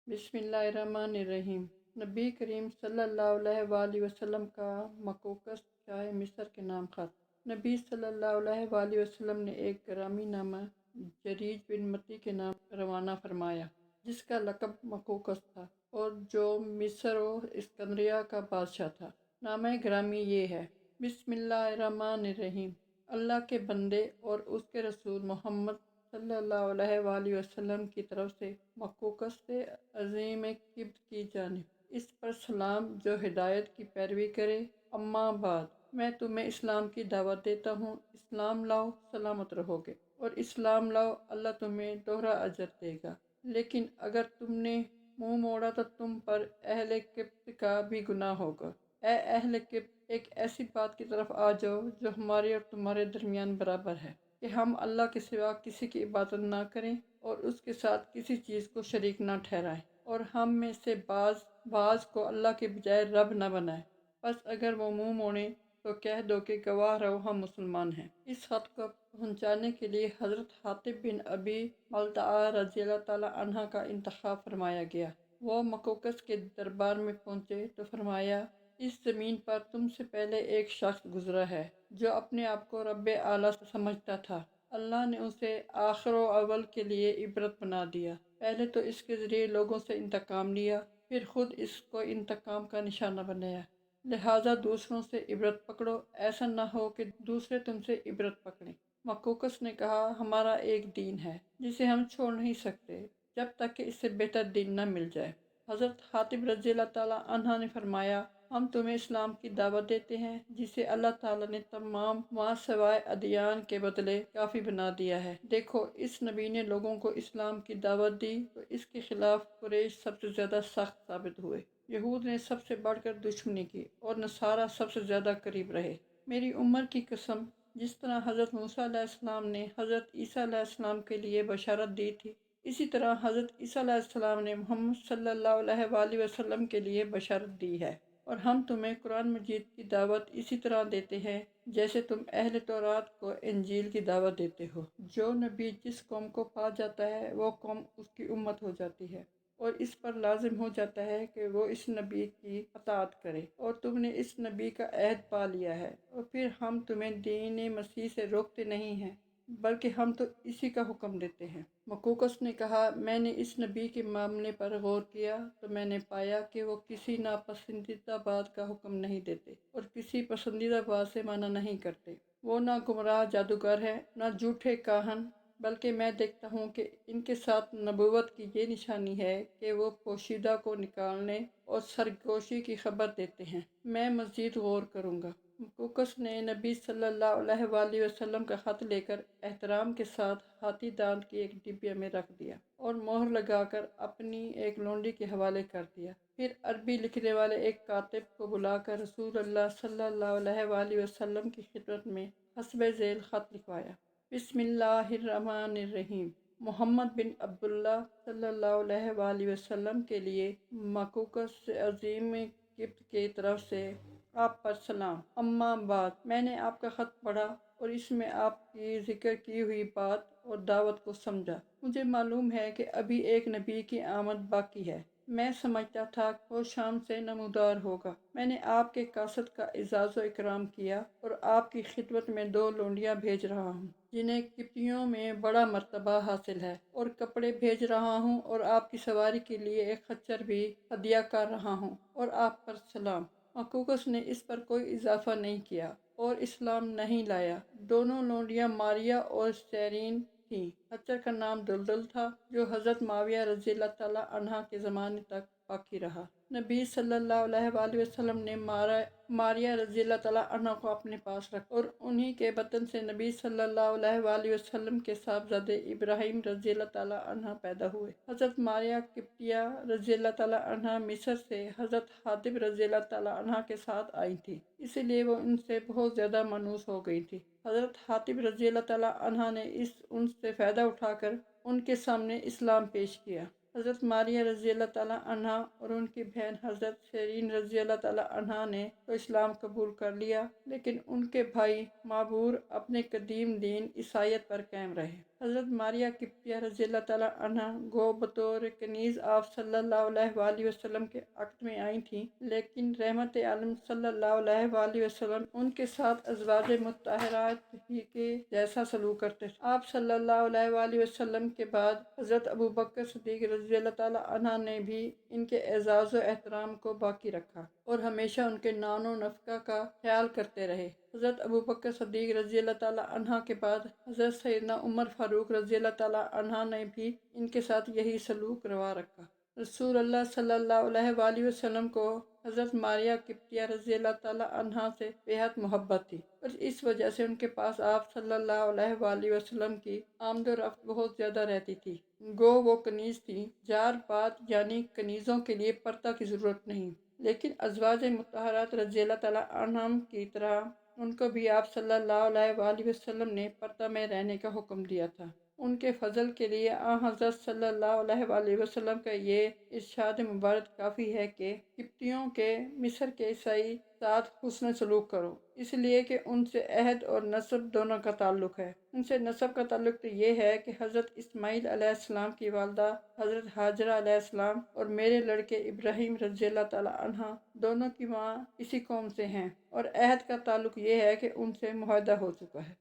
بسم اللہ الرحمن الرحیم۔ نبی کریم صلی اللہ علیہ وآلہ وسلم کا مقوقس شاہ مصر کے نام خط۔ نبی صلی اللہ علیہ وآلہ وسلم نے ایک گرامی نامہ جریج بن متی کے نام روانہ فرمایا، جس کا لقب مقوقس تھا اور جو مصر و اسکندریہ کا بادشاہ تھا۔ نامہ گرامی یہ ہے: بسم اللہ الرحمن الرحیم۔ اللہ کے بندے اور اس کے رسول محمد صلی اللہ علیہ وآلہ وسلم کی طرف سے مقوقس سے عظیم قبط کی جانب، اس پر سلام جو ہدایت کی پیروی کرے۔ اما بعد، میں تمہیں اسلام کی دعوت دیتا ہوں۔ اسلام لاؤ، سلامت رہو گے، اور اسلام لاؤ، اللہ تمہیں دوہرا اجر دے گا۔ لیکن اگر تم نے منہ موڑا تو تم پر اہل قبط کا بھی گناہ ہوگا۔ اے اہل قبط، ایک ایسی بات کی طرف آ جاؤ جو ہمارے اور تمہارے درمیان برابر ہے، کہ ہم اللہ کے سوا کسی کی عبادت نہ کریں اور اس کے ساتھ کسی چیز کو شریک نہ ٹھہرائیں، اور ہم میں سے بعض کو اللہ کے بجائے رب نہ بنائیں۔ بس اگر وہ منہ موڑیں تو کہہ دو کہ گواہ رہو ہم مسلمان ہیں۔ اس خط کو پہنچانے کے لیے حضرت حاطب بن ابی بلتعہ رضی اللہ تعالیٰ عنہ کا انتخاب فرمایا گیا۔ وہ مقوقس کے دربار میں پہنچے تو فرمایا، اس زمین پر تم سے پہلے ایک شخص گزرا ہے جو اپنے آپ کو رب اعلیٰ سمجھتا تھا۔ اللہ نے اسے آخر و اول کے لیے عبرت بنا دیا۔ پہلے تو اس کے ذریعے لوگوں سے انتقام لیا، پھر خود اس کو انتقام کا نشانہ بنایا۔ لہٰذا دوسروں سے عبرت پکڑو، ایسا نہ ہو کہ دوسرے تم سے عبرت پکڑیں۔ مقوقس نے کہا، ہمارا ایک دین ہے جسے ہم چھوڑ نہیں سکتے جب تک کہ اس سے بہتر دین نہ مل جائے۔ حضرت حاطب رضی اللہ تعالیٰ عنہ نے فرمایا، ہم تمہیں اسلام کی دعوت دیتے ہیں جسے اللہ تعالیٰ نے تمام ما سوائے ادیان کے بدلے کافی بنا دیا ہے۔ دیکھو، اس نبی نے لوگوں کو اسلام کی دعوت دی تو اس کے خلاف قریش سب سے زیادہ سخت ثابت ہوئے، یہود نے سب سے بڑھ کر دشمنی کی اور نصارہ سب سے زیادہ قریب رہے۔ میری عمر کی قسم، جس طرح حضرت موسیٰ علیہ السلام نے حضرت عیسیٰ علیہ السلام کے لیے بشارت دی تھی، اسی طرح حضرت عیسیٰ علیہ السلام نے محمد صلی اللہ علیہ وآلہ وسلم کے لیے بشارت دی ہے، اور ہم تمہیں قرآن مجید کی دعوت اسی طرح دیتے ہیں جیسے تم اہل تورات کو انجیل کی دعوت دیتے ہو۔ جو نبی جس قوم کو پا جاتا ہے وہ قوم اس کی امت ہو جاتی ہے، اور اس پر لازم ہو جاتا ہے کہ وہ اس نبی کی اطاعت کرے، اور تم نے اس نبی کا عہد پا لیا ہے، اور پھر ہم تمہیں دین مسیح سے روکتے نہیں ہیں بلکہ ہم تو اسی کا حکم دیتے ہیں۔ مقوقس نے کہا، میں نے اس نبی کے معاملے پر غور کیا تو میں نے پایا کہ وہ کسی ناپسندیدہ بات کا حکم نہیں دیتے اور کسی پسندیدہ بات سے منع نہیں کرتے۔ وہ نہ گمراہ جادوگر ہے، نہ جھوٹے کاہن، بلکہ میں دیکھتا ہوں کہ ان کے ساتھ نبوت کی یہ نشانی ہے کہ وہ پوشیدہ کو نکالنے اور سرگوشی کی خبر دیتے ہیں۔ میں مزید غور کروں گا۔ مقوقس نے نبی صلی اللہ علیہ وآلہ وسلم کا خط لے کر احترام کے ساتھ ہاتھی دانت کی ایک ڈبیا میں رکھ دیا اور مہر لگا کر اپنی ایک لونڈی کے حوالے کر دیا۔ پھر عربی لکھنے والے ایک کاتب کو بلا کر رسول اللہ صلی اللہ علیہ وآلہ وسلم کی خدمت میں حسب ذیل خط لکھوایا: بسم اللہ الرحمن الرحیم۔ محمد بن عبداللہ صلی اللہ علیہ وآلہ وسلم کے لیے مقوقس عظیم قبط کی طرف سے آپ پر سلام۔ اما بعد، میں نے آپ کا خط پڑھا اور اس میں آپ کی ذکر کی ہوئی بات اور دعوت کو سمجھا۔ مجھے معلوم ہے کہ ابھی ایک نبی کی آمد باقی ہے۔ میں سمجھتا تھا کہ وہ شام سے نمودار ہوگا۔ میں نے آپ کے قاصد کا اعزاز و اکرام کیا اور آپ کی خدمت میں 2 لونڈیاں بھیج رہا ہوں جنہیں قبطیوں میں بڑا مرتبہ حاصل ہے، اور کپڑے بھیج رہا ہوں، اور آپ کی سواری کے لیے ایک خچر بھی ہدیہ کر رہا ہوں، اور آپ پر سلام۔ مقوقس نے اس پر کوئی اضافہ نہیں کیا اور اسلام نہیں لایا۔ دونوں لونڈیاں ماریہ اور سیرین تھیں۔ خچر کا نام دلدل تھا، جو حضرت معاویہ رضی اللہ تعالیٰ عنہ کے زمانے تک باقی رہا۔ نبی صلی اللہ علیہ وآلہ وسلم نے ماریہ رضی اللہ تعالیٰ عنہ کو اپنے پاس رکھا، اور انہی کے بطن سے نبی صلی اللہ علیہ وآلہ وسلم کے صاحبزادے ابراہیم رضی اللہ تعالیٰ عنہ پیدا ہوئے۔ حضرت ماریہ قبطیہ رضی اللہ تعالیٰ عنہ مصر سے حضرت حاطب رضی اللہ تعالیٰ عنہ کے ساتھ آئی تھی، اسی لیے وہ ان سے بہت زیادہ مانوس ہو گئی تھی۔ حضرت حاطب رضی اللہ تعالیٰ عنہ نے اس انس سے فائدہ اٹھا کر ان کے سامنے اسلام پیش کیا۔ حضرت ماریہ رضی اللہ تعالیٰ عنہ اور ان کی بہن حضرت سیرین رضی اللہ تعالیٰ عنہ نے تو اسلام قبول کر لیا، لیکن ان کے بھائی معبور اپنے قدیم دین عیسائیت پر قائم رہے۔ حضرت ماریہ قبطیہ رضی اللہ تعالیٰ عنہ گو بطور کنیز آپ صلی اللہ علیہ وآلہ وسلم کے عقد میں آئی تھیں، لیکن رحمت عالم صلی اللہ علیہ وآلہ وسلم ان کے ساتھ ازواج مطہرات ہی کے جیسا سلوک کرتے تھے۔ آپ صلی اللہ علیہ وآلہ وسلم کے بعد حضرت ابوبکر صدیق رضی اللہ تعالیٰ عنہ نے بھی ان کے اعزاز و احترام کو باقی رکھا اور ہمیشہ ان کے نان و نفقہ کا خیال کرتے رہے۔ حضرت ابوبکر صدیق رضی اللہ تعالیٰ عنہ کے بعد حضرت سیدنا عمر فاروق رضی اللہ تعالیٰ عنہ نے بھی ان کے ساتھ یہی سلوک روا رکھا۔ رسول اللہ صلی اللہ علیہ وآلہ وسلم کو حضرت ماریہ قبطیہ رضی اللہ تعالیٰ عنہ سے بےحد محبت تھی، اور اس وجہ سے ان کے پاس آپ صلی اللہ علیہ وآلہ وسلم کی آمد و رفت بہت زیادہ رہتی تھی۔ گو وہ کنیز تھی، جار بات یعنی کنیزوں کے لیے پردہ کی ضرورت نہیں، لیکن ازواج مطہرات رضی اللہ تعالیٰ عنہم کی طرح ان کو بھی آپ صلی اللہ علیہ وآلہ وسلم نے پردہ میں رہنے کا حکم دیا تھا۔ ان کے فضل کے لیے حضرت صلی اللہ علیہ وآلہ وسلم کا یہ ارشاد مبارک کافی ہے کہ قبطیوں کے مصر کے عیسائی ساتھ حسن سلوک کرو، اس لیے کہ ان سے عہد اور نسب دونوں کا تعلق ہے۔ ان سے نسب کا تعلق تو یہ ہے کہ حضرت اسماعیل علیہ السلام کی والدہ حضرت ہاجرہ علیہ السلام اور میرے لڑکے ابراہیم رضی اللہ تعالیٰ عنہ دونوں کی ماں اسی قوم سے ہیں، اور عہد کا تعلق یہ ہے کہ ان سے معاہدہ ہو چکا ہے۔